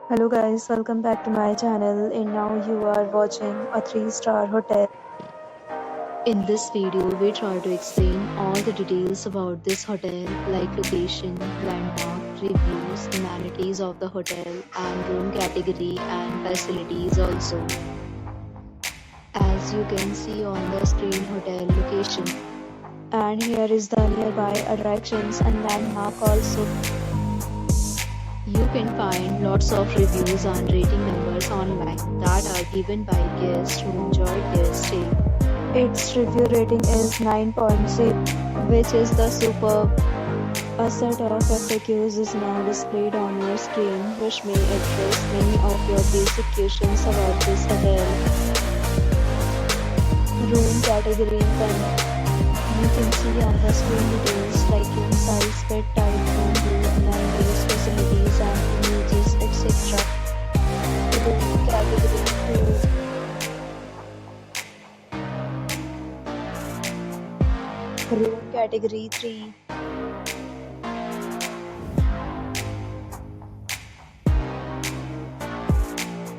Hello guys, welcome back to my channel and now you are watching a 3-star hotel. In this video, we try to explain all the details about this hotel like location, landmark, reviews, amenities of the hotel and room category and facilities also. As you can see on the screen, hotel location. And here is the nearby attractions and landmark also. You can find lots of reviews and rating numbers online that are given by guests who enjoyed their stay. Its review rating is 9.0, which is the superb. A set of FAQs is now displayed on your screen, which may address many of your basic questions about this hotel. Room category 10. You can see on the screen details like room size, bed type, room view, amenities, facilities and images, etc. Room category 2. Room category 3.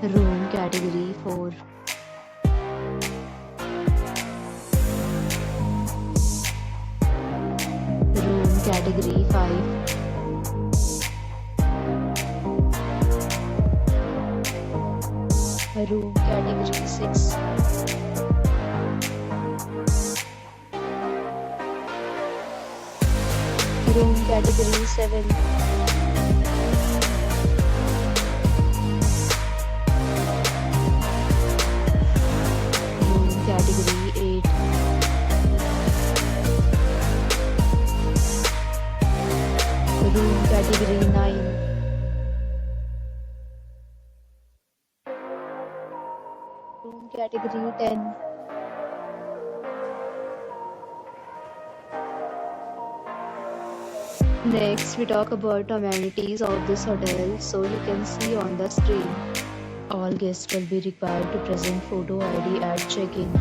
Room category 4. Room category 5. Room category 6. Room category 7. Room category 8. Room category 9. Room category 10. Next, we talk about amenities of this hotel. So you can see on the screen. All guests will be required to present photo ID at check-in.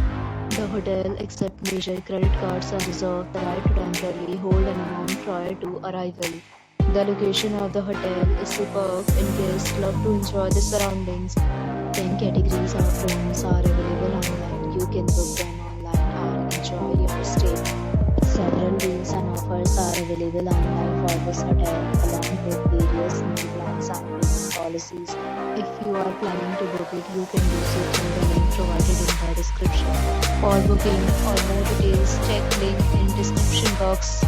The hotel accepts major credit cards and reserves the right to temporarily hold an amount prior to arrival. The location of the hotel is superb and guests love to enjoy the surroundings. 10 categories of rooms are available online. You can book them online and enjoy your stay. Several deals and offers are available online for this hotel along with various meal plans and payment policies. If you are planning to book it, you can do so through the link provided in the description. For booking or more details, check link in description box.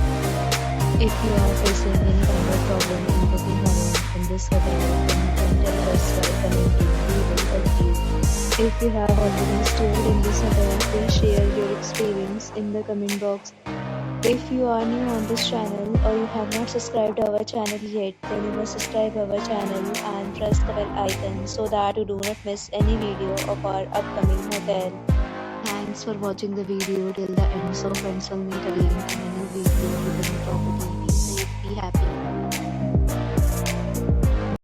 If you are facing any kind of problem in booking a room in this hotel, then you can tell us by commenting. We will help you. If you have already stayed in this hotel, please share your experience in the comment box. If you are new on this channel or you have not subscribed our channel yet, then you must subscribe our channel and press the bell icon so that you do not miss any video of our upcoming hotel. Thanks for watching the video till the end. So friends, will meet again in a new video with a new property. Be safe, be happy.